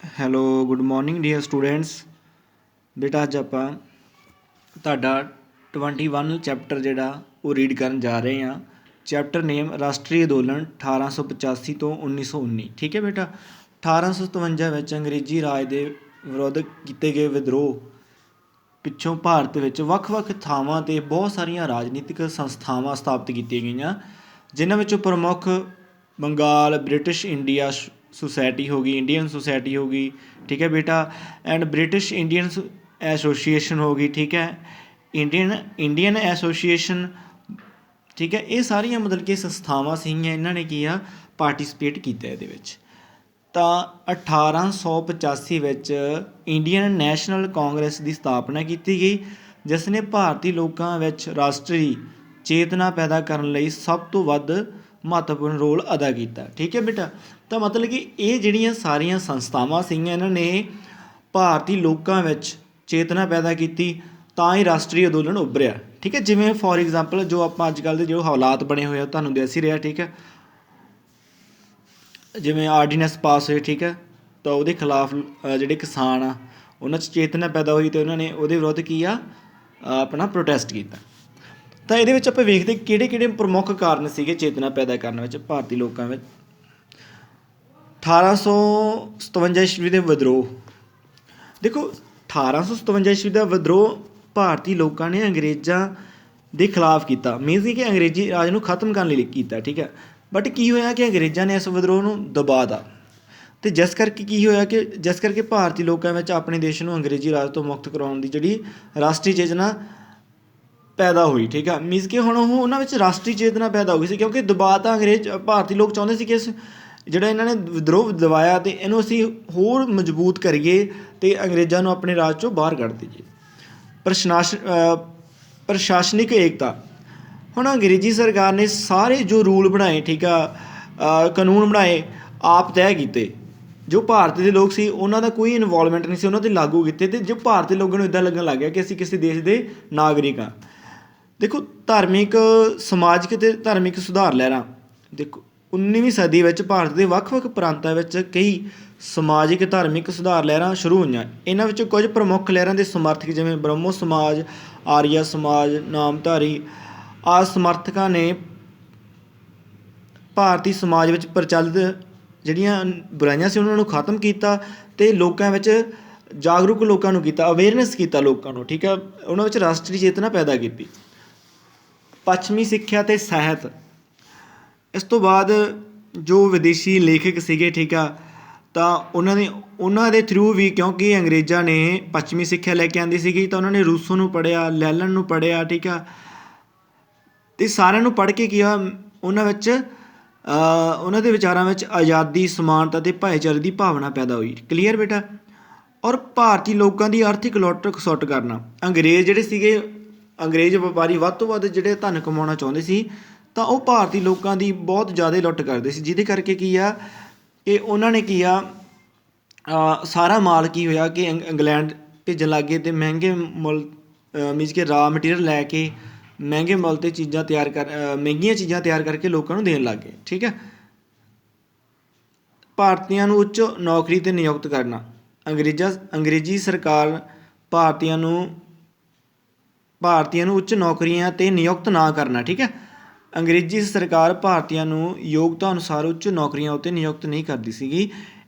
Hello good morning dear students. ਬੇਟਾ ਅੱਜ ਆਪਾਂ ਤੁਹਾਡਾ 21 ਚੈਪਟਰ ਜਿਹੜਾ ਉਹ ਰੀਡ ਕਰਨ ਜਾ ਰਹੇ ਹਾਂ। ਚੈਪਟਰ ਨੇਮ ਰਾਸ਼ਟਰੀ ਅੰਦੋਲਨ 1885 ਤੋਂ 1919। ਠੀਕ ਹੈ ਬੇਟਾ। 1857 ਵਿੱਚ ਅੰਗਰੇਜ਼ੀ ਰਾਜ ਦੇ ਵਿਰੁੱਧ ਕੀਤੇ ਗਏ ਵਿਦਰੋਹ ਪਿੱਛੋਂ ਭਾਰਤ ਵਿੱਚ ਵੱਖ-ਵੱਖ ਥਾਵਾਂ 'ਤੇ ਬਹੁਤ ਸਾਰੀਆਂ ਰਾਜਨੀਤਿਕ ਸੰਸਥਾਵਾਂ ਸਥਾਪਿਤ ਕੀਤੀਆਂ ਗਈਆਂ, ਜਿਨ੍ਹਾਂ ਵਿੱਚੋਂ ਪ੍ਰਮੁੱਖ ਬੰਗਾਲ ਬ੍ਰਿਟਿਸ਼ ਇੰਡੀਆ ਸੁਸਾਇਟੀ ਹੋ ਗਈ, ਇੰਡੀਅਨ ਸੁਸਾਇਟੀ ਹੋ ਗਈ, ਠੀਕ ਹੈ ਬੇਟਾ, ਐਂਡ ਬ੍ਰਿਟਿਸ਼ ਇੰਡੀਅਨ ਐਸੋਸੀਏਸ਼ਨ ਹੋ ਗਈ, ਠੀਕ ਹੈ, ਇੰਡੀਅਨ ਐਸੋਸੀਏਸ਼ਨ, ਠੀਕ ਹੈ। ਇਹ ਸਾਰੀਆਂ ਮਤਲਬ ਕਿ ਸੰਸਥਾਵਾਂ ਸੀਗੀਆਂ, ਇਹਨਾਂ ਨੇ ਕੀ ਆ ਪਾਰਟੀਸਪੇਟ ਕੀਤਾ ਇਹਦੇ ਵਿੱਚ। ਤਾਂ 1885 ਵਿੱਚ ਇੰਡੀਅਨ ਨੈਸ਼ਨਲ ਕਾਂਗਰਸ ਦੀ ਸਥਾਪਨਾ ਕੀਤੀ ਗਈ, ਜਿਸ ਨੇ ਭਾਰਤੀ ਲੋਕਾਂ ਵਿੱਚ ਰਾਸ਼ਟਰੀ ਚੇਤਨਾ ਪੈਦਾ ਕਰਨ ਲਈ ਸਭ ਤੋਂ ਵੱਧ ਮਹੱਤਵਪੂਰਨ ਰੋਲ ਅਦਾ ਕੀਤਾ। ਠੀਕ ਹੈ ਬੇਟਾ। ਤਾਂ ਮਤਲਬ ਕਿ ਇਹ ਜਿਹੜੀਆਂ ਸਾਰੀਆਂ ਸੰਸਥਾਵਾਂ ਸੀਗੀਆਂ, ਇਹਨਾਂ ਨੇ ਭਾਰਤੀ ਲੋਕਾਂ ਵਿੱਚ ਚੇਤਨਾ ਪੈਦਾ ਕੀਤੀ, ਤਾਂ ਹੀ ਰਾਸ਼ਟਰੀ ਅੰਦੋਲਨ ਉੱਭਰਿਆ। ਠੀਕ ਹੈ। ਜਿਵੇਂ ਫੋਰ ਐਗਜ਼ਾਮਪਲ ਜੋ ਆਪਾਂ ਅੱਜ ਕੱਲ੍ਹ ਦੇ ਜੋ ਹਾਲਾਤ ਬਣੇ ਹੋਏ ਆ ਤੁਹਾਨੂੰ ਦੱਸ ਹੀ ਰਿਹਾ। ਠੀਕ ਹੈ। ਜਿਵੇਂ ਆਰਡੀਨੈਂਸ ਪਾਸ ਹੋਏ, ਠੀਕ ਹੈ, ਤਾਂ ਉਹਦੇ ਖਿਲਾਫ ਜਿਹੜੇ ਕਿਸਾਨ ਆ ਉਹਨਾਂ 'ਚ ਚੇਤਨਾ ਪੈਦਾ ਹੋਈ ਅਤੇ ਉਹਨਾਂ ਨੇ ਉਹਦੇ ਵਿਰੁੱਧ ਕੀ ਆ ਆਪਣਾ ਪ੍ਰੋਟੈਸਟ ਕੀਤਾ। ਤਾਂ ਇਹਦੇ ਵਿੱਚ ਆਪਾਂ ਵੇਖਦੇ ਕਿਹੜੇ ਕਿਹੜੇ ਪ੍ਰਮੁੱਖ ਕਾਰਨ ਸੀਗੇ ਚੇਤਨਾ ਪੈਦਾ ਕਰਨ ਵਿੱਚ ਭਾਰਤੀ ਲੋਕਾਂ ਵਿੱਚ। 1857 ਈਸਵੀ ਦੇ ਵਿਦਰੋਹ। ਦੇਖੋ 1857 ਈਸਵੀ ਦਾ ਵਿਦਰੋਹ ਭਾਰਤੀ ਲੋਕਾਂ ਨੇ ਅੰਗਰੇਜ਼ਾਂ ਦੇ ਖਿਲਾਫ ਕੀਤਾ, ਮੀਨਸ ਕਿ ਅੰਗਰੇਜ਼ੀ ਰਾਜ ਨੂੰ ਖਤਮ ਕਰਨ ਲਈ ਕੀਤਾ। ਠੀਕ ਹੈ। ਬਟ ਕੀ ਹੋਇਆ ਕਿ ਅੰਗਰੇਜ਼ਾਂ ਨੇ ਇਸ ਵਿਦਰੋਹ ਨੂੰ ਦਬਾ ਤਾ, ਅਤੇ ਜਿਸ ਕਰਕੇ ਭਾਰਤੀ ਲੋਕਾਂ ਵਿੱਚ ਆਪਣੇ ਦੇਸ਼ ਨੂੰ ਅੰਗਰੇਜ਼ੀ ਰਾਜ ਤੋਂ ਮੁਕਤ ਕਰਵਾਉਣ ਦੀ ਜਿਹੜੀ ਰਾਸ਼ਟਰੀ ਚੇਤਨਾ ਪੈਦਾ ਹੋਈ। ਠੀਕ ਆ। ਮੀਨਸ ਕਿ ਹੁਣ ਉਹਨਾਂ ਵਿੱਚ ਰਾਸ਼ਟਰੀ ਚੇਤਨਾ ਪੈਦਾ ਹੋ ਗਈ ਸੀ, ਕਿਉਂਕਿ ਦਬਾ ਤਾਂ ਭਾਰਤੀ ਲੋਕ ਚਾਹੁੰਦੇ ਸੀ ਕਿ ਜਿਹੜਾ ਇਹਨਾਂ ਨੇ ਵਿਦਰੋਹ ਦਬਾਇਆ ਅਤੇ ਇਹਨੂੰ ਅਸੀਂ ਹੋਰ ਮਜ਼ਬੂਤ ਕਰੀਏ ਅਤੇ ਅੰਗਰੇਜ਼ਾਂ ਨੂੰ ਆਪਣੇ ਰਾਜ 'ਚੋਂ ਬਾਹਰ ਕੱਢ ਦੇਈਏ। ਪ੍ਰਸ਼ਾਸਨਿਕ ਏਕਤਾ। ਹੁਣ ਅੰਗਰੇਜ਼ੀ ਸਰਕਾਰ ਨੇ ਸਾਰੇ ਜੋ ਰੂਲ ਬਣਾਏ, ਠੀਕ ਆ, ਕਾਨੂੰਨ ਬਣਾਏ, ਆਪ ਤੈਅ ਕੀਤੇ। ਜੋ ਭਾਰਤ ਦੇ ਲੋਕ ਸੀ ਉਹਨਾਂ ਦਾ ਕੋਈ ਇਨਵੋਲਵਮੈਂਟ ਨਹੀਂ ਸੀ, ਉਹਨਾਂ 'ਤੇ ਲਾਗੂ ਕੀਤੇ, ਅਤੇ ਜੋ ਭਾਰਤੀ ਲੋਕਾਂ ਨੂੰ ਇੱਦਾਂ ਲੱਗਣ ਲੱਗ ਗਿਆ ਕਿ ਅਸੀਂ ਕਿਸੇ ਦੇਸ਼ ਦੇ ਨਾਗਰਿਕ ਹਾਂ। ਦੇਖੋ ਧਾਰਮਿਕ, ਸਮਾਜਿਕ ਅਤੇ ਧਾਰਮਿਕ ਸੁਧਾਰ ਲਹਿਰਾਂ। ਦੇਖੋ 19ਵੀਂ ਸਦੀ ਵਿੱਚ ਭਾਰਤ ਦੇ ਵੱਖ-ਵੱਖ ਪ੍ਰਾਂਤਾਂ ਵਿੱਚ ਕਈ ਸਮਾਜਿਕ ਧਾਰਮਿਕ ਸੁਧਾਰ ਲਹਿਰਾਂ ਸ਼ੁਰੂ ਹੋਈਆਂ। ਇਹਨਾਂ ਵਿੱਚੋਂ ਕੁਝ ਪ੍ਰਮੁੱਖ ਲਹਿਰਾਂ ਦੇ ਸਮਰਥਕ ਜਿਵੇਂ ਬ੍ਰਹਮੋ ਸਮਾਜ, ਆਰੀਆ ਸਮਾਜ, ਨਾਮਧਾਰੀ ਆਦਿ ਸਮਰਥਕਾਂ ਨੇ ਭਾਰਤੀ ਸਮਾਜ ਵਿੱਚ ਪ੍ਰਚਲਿਤ ਜਿਹੜੀਆਂ ਬੁਰਾਈਆਂ ਸੀ ਉਹਨਾਂ ਨੂੰ ਖਤਮ ਕੀਤਾ ਅਤੇ ਲੋਕਾਂ ਵਿੱਚ ਜਾਗਰੂਕ ਲੋਕਾਂ ਨੂੰ ਕੀਤਾ, ਅਵੇਅਰਨੈਸ ਕੀਤਾ ਲੋਕਾਂ ਨੂੰ। ਠੀਕ ਆ। ਉਹਨਾਂ ਵਿੱਚ ਰਾਸ਼ਟਰੀ ਚੇਤਨਾ ਪੈਦਾ ਕੀਤੀ। ਪੱਛਮੀ ਸਿੱਖਿਆ ਅਤੇ ਸਾਹਿਤ। ਇਸ ਤੋਂ ਬਾਅਦ ਜੋ ਵਿਦੇਸ਼ੀ ਲੇਖਕ ਸੀਗੇ, ਠੀਕ ਆ, ਤਾਂ ਉਹਨਾਂ ਦੇ ਥਰੂ ਵੀ, ਕਿਉਂਕਿ ਅੰਗਰੇਜ਼ਾਂ ਨੇ ਪੱਛਮੀ ਸਿੱਖਿਆ ਲੈ ਕੇ ਆਉਂਦੀ ਸੀਗੀ, ਤਾਂ ਉਹਨਾਂ ਨੇ ਰੂਸੋ ਨੂੰ ਪੜ੍ਹਿਆ, ਲੈਲਨ ਨੂੰ ਪੜ੍ਹਿਆ, ਠੀਕ ਆ, ਅਤੇ ਸਾਰਿਆਂ ਨੂੰ ਪੜ੍ਹ ਕੇ ਕੀ ਆ ਉਹਨਾਂ ਵਿੱਚ ਉਹਨਾਂ ਦੇ ਵਿਚਾਰਾਂ ਵਿੱਚ ਆਜ਼ਾਦੀ, ਸਮਾਨਤਾ ਅਤੇ ਭਾਈਚਾਰੇ ਦੀ ਭਾਵਨਾ ਪੈਦਾ ਹੋਈ। ਕਲੀਅਰ ਬੇਟਾ। ਔਰ ਭਾਰਤੀ ਲੋਕਾਂ ਦੀ ਆਰਥਿਕ ਲੁੱਟ ਖਸੁੱਟ ਕਰਨਾ। ਅੰਗਰੇਜ਼ ਜਿਹੜੇ ਸੀਗੇ, ਅੰਗਰੇਜ਼ ਵਪਾਰੀ ਵੱਧ ਤੋਂ ਵੱਧ ਜਿਹੜੇ ਧਨ ਕਮਾਉਣਾ ਚਾਹੁੰਦੇ ਸੀ, ਤਾਂ ਉਹ ਭਾਰਤੀ ਲੋਕਾਂ ਦੀ ਬਹੁਤ ਜ਼ਿਆਦਾ ਲੁੱਟ ਕਰਦੇ ਸੀ, ਜਿਹਦੇ ਕਰਕੇ ਕੀ ਆ ਕਿ ਉਹਨਾਂ ਨੇ ਕੀ ਆ ਸਾਰਾ ਮਾਲ ਕੀ ਹੋਇਆ ਕਿ ਇੰਗਲੈਂਡ ਭੇਜਣ ਲੱਗ ਗਏ, ਅਤੇ ਮਹਿੰਗੇ ਮੁੱਲ ਮੀਨਸ ਕਿ ਰਾ ਮਟੀਰੀਅਲ ਲੈ ਕੇ ਮਹਿੰਗੇ ਮੁੱਲ 'ਤੇ ਚੀਜ਼ਾਂ ਮਹਿੰਗੀਆਂ ਚੀਜ਼ਾਂ ਤਿਆਰ ਕਰਕੇ ਲੋਕਾਂ ਨੂੰ ਦੇਣ ਲੱਗ ਗਏ। ਠੀਕ ਹੈ। ਭਾਰਤੀਆਂ ਨੂੰ ਉੱਚ ਨੌਕਰੀ 'ਤੇ ਨਿਯੁਕਤ ਕਰਨਾ। ਅੰਗਰੇਜ਼ੀ ਸਰਕਾਰ ਭਾਰਤੀਆਂ ਨੂੰ ਉੱਚ ਨੌਕਰੀਆਂ 'ਤੇ ਨਿਯੁਕਤ ਨਾ ਕਰਨਾ। ਠੀਕ ਹੈ। ਅੰਗਰੇਜ਼ੀ ਸਰਕਾਰ ਭਾਰਤੀਆਂ ਨੂੰ ਯੋਗਤਾ ਅਨੁਸਾਰ ਉੱਚ ਨੌਕਰੀਆਂ ਉੱਤੇ ਨਿਯੁਕਤ ਨਹੀਂ ਕਰਦੀ ਸੀਗੀ।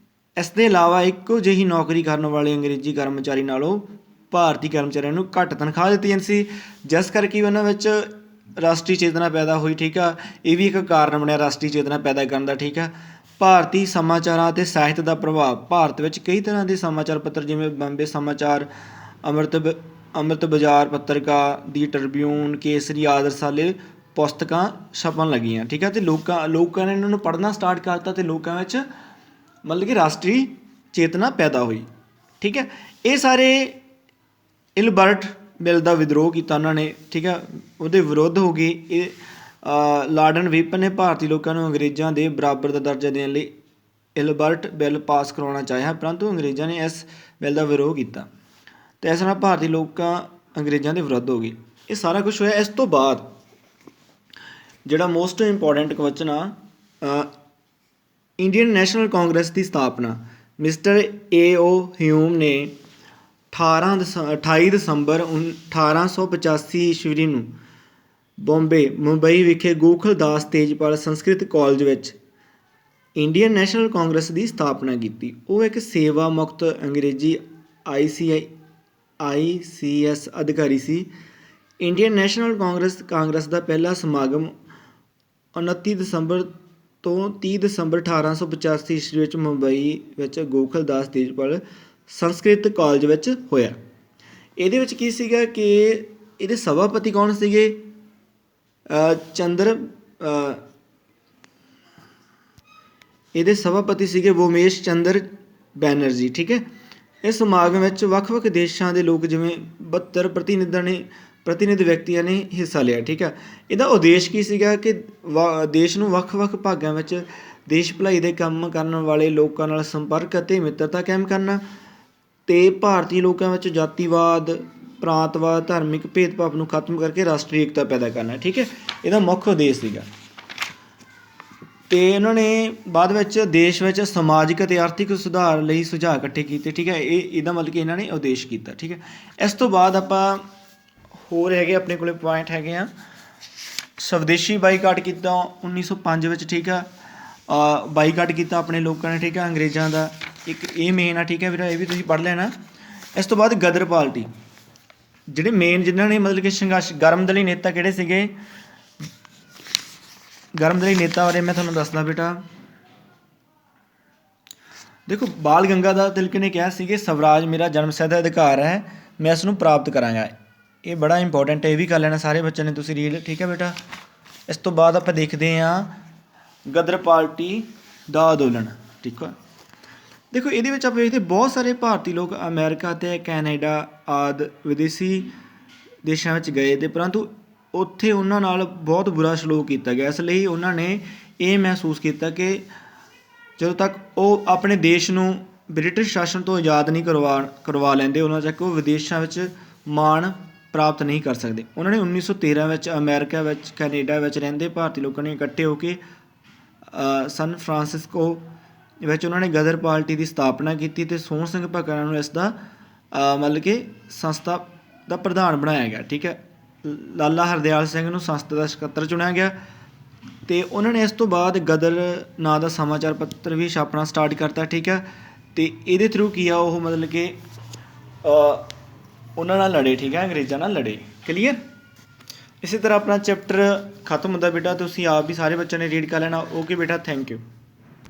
ਇਸ ਦੇ ਇਲਾਵਾ ਇੱਕੋ ਜਿਹੀ ਨੌਕਰੀ ਕਰਨ ਵਾਲੇ ਅੰਗਰੇਜ਼ੀ ਕਰਮਚਾਰੀ ਨਾਲੋਂ ਭਾਰਤੀ ਕਰਮਚਾਰੀਆਂ ਨੂੰ ਘੱਟ ਤਨਖਾਹ ਦਿੱਤੀ ਜਾਂਦੀ ਸੀ, ਜਿਸ ਕਰਕੇ ਉਹਨਾਂ ਵਿੱਚ ਰਾਸ਼ਟਰੀ ਚੇਤਨਾ ਪੈਦਾ ਹੋਈ। ਠੀਕ ਆ। ਇਹ ਵੀ ਇੱਕ ਕਾਰਨ ਬਣਿਆ ਰਾਸ਼ਟਰੀ ਚੇਤਨਾ ਪੈਦਾ ਕਰਨ ਦਾ। ਠੀਕ ਆ। ਭਾਰਤੀ ਸਮਾਚਾਰਾਂ ਅਤੇ ਸਾਹਿਤ ਦਾ ਪ੍ਰਭਾਵ। ਭਾਰਤ ਵਿੱਚ ਕਈ ਤਰ੍ਹਾਂ ਦੇ ਸਮਾਚਾਰ ਪੱਤਰ ਜਿਵੇਂ ਬੰਬੇ ਸਮਾਚਾਰ, ਅੰਮ੍ਰਿਤ ਬਾਜ਼ਾਰ ਪੱਤਰਿਕਾ, ਦੀ ਟ੍ਰਿਬਿਊਨ, ਕੇਸਰੀ ਆਦਿ ਰਸਾਲੇ ਪੁਸਤਕਾਂ ਛਪਣ ਲੱਗੀਆਂ। ਠੀਕ ਹੈ। ਅਤੇ ਲੋਕਾਂ ਨੇ ਇਹਨਾਂ ਨੂੰ ਪੜ੍ਹਨਾ ਸਟਾਰਟ ਕਰਤਾ ਅਤੇ ਲੋਕਾਂ ਵਿੱਚ ਮਤਲਬ ਕਿ ਰਾਸ਼ਟਰੀ ਚੇਤਨਾ ਪੈਦਾ ਹੋਈ। ਠੀਕ ਹੈ। ਇਹ ਸਾਰੇ ਇਲਬਰਟ ਬਿੱਲ ਦਾ ਵਿਦਰੋਹ ਕੀਤਾ ਉਹਨਾਂ ਨੇ। ਠੀਕ ਹੈ। ਉਹਦੇ ਵਿਰੁੱਧ ਹੋ ਗਏ। ਇਹ ਲਾਰਡਨ ਵਿਪਨ ਨੇ ਭਾਰਤੀ ਲੋਕਾਂ ਨੂੰ ਅੰਗਰੇਜ਼ਾਂ ਦੇ ਬਰਾਬਰ ਦਾ ਦਰਜਾ ਦੇਣ ਲਈ ਇਲਬਰਟ ਬਿੱਲ ਪਾਸ ਕਰਵਾਉਣਾ ਚਾਹਿਆ, ਪਰੰਤੂ ਅੰਗਰੇਜ਼ਾਂ ਨੇ ਇਸ ਬਿੱਲ ਦਾ ਵਿਰੋਧ ਕੀਤਾ ਅਤੇ ਇਸ ਨਾਲ ਭਾਰਤੀ ਲੋਕਾਂ ਅੰਗਰੇਜ਼ਾਂ ਦੇ ਵਿਰੁੱਧ ਹੋ ਗਏ। ਇਹ ਸਾਰਾ ਕੁਛ ਹੋਇਆ। ਇਸ ਤੋਂ ਬਾਅਦ ਜਿਹੜਾ ਮੋਸਟ ਇੰਪੋਰਟੈਂਟ ਕੁਐਸਚਨ ਆ, ਇੰਡੀਅਨ ਨੈਸ਼ਨਲ ਕਾਂਗਰਸ ਦੀ ਸਥਾਪਨਾ। ਮਿਸਟਰ ਏ.ਓ. ਹਿਊਮ ਨੇ 28 ਦਸੰਬਰ 1885 ਈਸਵੀ ਨੂੰ ਮੁੰਬਈ ਵਿਖੇ ਗੋਖਲਦਾਸ ਤੇਜਪਾਲ ਸੰਸਕ੍ਰਿਤ ਕਾਲਜ ਵਿੱਚ ਇੰਡੀਅਨ ਨੈਸ਼ਨਲ ਕਾਂਗਰਸ ਦੀ ਸਥਾਪਨਾ ਕੀਤੀ। ਉਹ ਇੱਕ ਸੇਵਾ ਮੁਕਤ ਅੰਗਰੇਜ਼ੀ ICS ਅਧਿਕਾਰੀ ਸੀ। ਇੰਡੀਅਨ ਨੈਸ਼ਨਲ ਕਾਂਗਰਸ ਦਾ ਪਹਿਲਾ ਸਮਾਗਮ 29 ਦਸੰਬਰ ਤੋਂ 30 ਦਸੰਬਰ 1885 ਈਸਵੀ ਵਿੱਚ ਮੁੰਬਈ ਵਿੱਚ ਗੋਖਲਦਾਸ ਤੇਜਪਾਲ ਸੰਸਕ੍ਰਿਤ ਕਾਲਜ ਵਿੱਚ ਹੋਇਆ। ਇਹਦੇ ਵਿੱਚ ਕੀ ਸੀਗਾ ਕਿ ਇਹਦੇ ਸਭਾਪਤੀ ਕੌਣ ਸੀਗੇ? ਇਹਦੇ ਸਭਾਪਤੀ ਸੀਗੇ ਵੋਮੇਸ਼ ਚੰਦਰ ਬੈਨਰਜੀ। ਠੀਕ ਹੈ। ਇਸ ਸਮਾਗਮ ਵਿੱਚ ਵੱਖ ਵੱਖ ਦੇਸ਼ਾਂ ਦੇ ਲੋਕ ਜਿਵੇਂ 72 ਪ੍ਰਤੀਨਿਧ ਵਿਅਕਤੀਆਂ ਨੇ ਹਿੱਸਾ ਲਿਆ। ਠੀਕ ਹੈ। ਇਹਦਾ ਉਦੇਸ਼ ਕੀ ਸੀਗਾ ਕਿ ਦੇਸ਼ ਨੂੰ ਵੱਖ ਵੱਖ ਭਾਗਾਂ ਵਿੱਚ ਦੇਸ਼ ਭਲਾਈ ਦੇ ਕੰਮ ਕਰਨ ਵਾਲੇ ਲੋਕਾਂ ਨਾਲ ਸੰਪਰਕ ਅਤੇ ਮਿੱਤਰਤਾ ਕਾਇਮ ਕਰਨਾ ਅਤੇ ਭਾਰਤੀ ਲੋਕਾਂ ਵਿੱਚ ਜਾਤੀਵਾਦ, ਪ੍ਰਾਂਤਵਾਦ, ਧਾਰਮਿਕ ਭੇਦਭਾਵ ਨੂੰ ਖਤਮ ਕਰਕੇ ਰਾਸ਼ਟਰੀ ਏਕਤਾ ਪੈਦਾ ਕਰਨਾ। ਠੀਕ ਹੈ। ਇਹਦਾ ਮੁੱਖ ਉਦੇਸ਼ ਸੀਗਾ। ਅਤੇ ਇਹਨਾਂ ਨੇ ਬਾਅਦ ਵਿੱਚ ਦੇਸ਼ ਵਿੱਚ ਸਮਾਜਿਕ ਅਤੇ ਆਰਥਿਕ ਸੁਧਾਰ ਲਈ ਸੁਝਾਅ ਇਕੱਠੇ ਕੀਤੇ। ਠੀਕ ਹੈ। ਇਹਦਾ ਮਤਲਬ ਕਿ ਇਹਨਾਂ ਨੇ ਉਦੇਸ਼ ਕੀਤਾ। ਠੀਕ ਹੈ। ਇਸ ਤੋਂ ਬਾਅਦ ਆਪਾਂ ਹੋਰ ਹੈਗੇ ਆਪਣੇ ਕੋਲ ਪੁਆਇੰਟ ਹੈਗੇ ਆ। ਸਵਦੇਸ਼ੀ ਬਾਈਕਾਟ ਕੀਤਾ 1905 ਵਿੱਚ। ਠੀਕ ਆ। ਬਾਈਕਾਟ ਕੀਤਾ ਆਪਣੇ ਲੋਕਾਂ ਨੇ। ਠੀਕ ਆ। ਅੰਗਰੇਜ਼ਾਂ ਦਾ ਇੱਕ ਇਹ ਮੇਨ ਆ। ਠੀਕ ਹੈ ਵੀਰਾ, ਇਹ ਵੀ ਤੁਸੀਂ ਪੜ੍ਹ ਲੈਣਾ। ਇਸ ਤੋਂ ਬਾਅਦ ਗਦਰ ਪਾਰਟੀ, ਜਿਹੜੇ ਮੇਨ ਜਿਨ੍ਹਾਂ ਨੇ ਮਤਲਬ ਕਿ ਸੰਘਰਸ਼ ਗਰਮਦਲੀ ਨੇਤਾ ਕਿਹੜੇ ਸੀਗੇ? ਗਰਮਦਲੀ ਨੇਤਾ ਬਾਰੇ ਮੈਂ ਤੁਹਾਨੂੰ ਦੱਸਦਾ ਬੇਟਾ। ਦੇਖੋ, ਬਾਲ ਗੰਗਾਧਰ ਤਿਲਕ ਨੇ ਕਿਹਾ ਸੀ ਕਿ ਸਵਰਾਜ ਮੇਰਾ ਜਨਮਸਿੱਧ ਅਧਿਕਾਰ ਹੈ, ਮੈਂ ਇਸ ਨੂੰ ਪ੍ਰਾਪਤ ਕਰਾਂਗਾ। ਇਹ ਬੜਾ ਇੰਪੋਰਟੈਂਟ ਹੈ, ਇਹ ਵੀ ਕਰ ਲੈਣਾ ਸਾਰੇ ਬੱਚਿਆਂ ਨੇ ਤੁਸੀਂ ਰੀਡ। ਠੀਕ ਹੈ ਬੇਟਾ। ਇਸ ਤੋਂ ਬਾਅਦ ਆਪਾਂ ਦੇਖਦੇ ਹਾਂ ਗਦਰ ਪਾਰਟੀ ਦਾ ਅੰਦੋਲਨ। ਠੀਕ ਹੈ। ਦੇਖੋ, ਇਹਦੇ ਵਿੱਚ ਆਪਾਂ ਵੇਖਦੇ ਬਹੁਤ ਸਾਰੇ ਭਾਰਤੀ ਲੋਕ ਅਮਰੀਕਾ ਅਤੇ ਕੈਨੇਡਾ ਆਦਿ ਵਿਦੇਸ਼ੀ ਦੇਸ਼ਾਂ ਵਿੱਚ ਗਏ ਅਤੇ ਪਰੰਤੂ ਉੱਥੇ ਉਹਨਾਂ ਨਾਲ ਬਹੁਤ ਬੁਰਾ ਸਲੂਕ ਕੀਤਾ ਗਿਆ। ਇਸ ਲਈ ਉਹਨਾਂ ਨੇ ਇਹ ਮਹਿਸੂਸ ਕੀਤਾ ਕਿ ਜਦੋਂ ਤੱਕ ਉਹ ਆਪਣੇ ਦੇਸ਼ ਨੂੰ ਬ੍ਰਿਟਿਸ਼ ਸ਼ਾਸਨ ਤੋਂ ਆਜ਼ਾਦ ਨਹੀਂ ਕਰਵਾ ਲੈਂਦੇ, ਉਹਨਾਂ ਤੱਕ ਉਹ ਵਿਦੇਸ਼ਾਂ ਵਿੱਚ ਮਾਣ ਪ੍ਰਾਪਤ ਨਹੀਂ ਕਰ ਸਕਦੇ। ਉਹਨਾਂ ਨੇ 1913 ਵਿੱਚ ਅਮਰੀਕਾ ਵਿੱਚ, ਕੈਨੇਡਾ ਵਿੱਚ ਰਹਿੰਦੇ ਭਾਰਤੀ ਲੋਕਾਂ ਨੇ ਇਕੱਠੇ ਹੋ ਕੇ ਸਨ ਫਰਾਂਸਿਸਕੋ ਵਿੱਚ ਉਹਨਾਂ ਨੇ ਗਦਰ ਪਾਰਟੀ ਦੀ ਸਥਾਪਨਾ ਕੀਤੀ ਅਤੇ ਸੋਹਣ ਸਿੰਘ ਭਕਨਾ ਨੂੰ ਇਸ ਦਾ ਮਤਲਬ ਕਿ ਸੰਸਥਾ ਦਾ ਪ੍ਰਧਾਨ ਬਣਾਇਆ ਗਿਆ। ਠੀਕ ਹੈ। ਲਾਲਾ ਹਰਦਿਆਲ ਸਿੰਘ ਨੂੰ ਸੰਸਥਾ ਦਾ ਸਕੱਤਰ ਚੁਣਿਆ ਗਿਆ ਅਤੇ ਉਹਨਾਂ ਨੇ ਇਸ ਤੋਂ ਬਾਅਦ ਗਦਰ ਨਾਂ ਦਾ ਸਮਾਚਾਰ ਪੱਤਰ ਵੀ ਛਾਪਣਾ ਸਟਾਰਟ ਕਰਤਾ। ਠੀਕ ਹੈ। ਅਤੇ ਇਹਦੇ ਥਰੂ ਕੀ ਆ, ਉਹ ਮਤਲਬ ਕਿ ਉਹਨਾਂ ਨਾਲ ਲੜੇ। ਠੀਕ ਹੈ। ਅੰਗਰੇਜ਼ਾਂ ਨਾਲ ਲੜੇ। ਕਲੀਅਰ। ਇਸੇ ਤਰ੍ਹਾਂ ਆਪਣਾ ਚੈਪਟਰ ਖਤਮ ਹੁੰਦਾ ਬੇਟਾ। ਤੁਸੀਂ ਆਪ ਵੀ ਸਾਰੇ ਬੱਚਿਆਂ ਨੇ ਰੀਡ ਕਰ ਲੈਣਾ। ਓਕੇ ਬੇਟਾ, ਥੈਂਕ ਯੂ।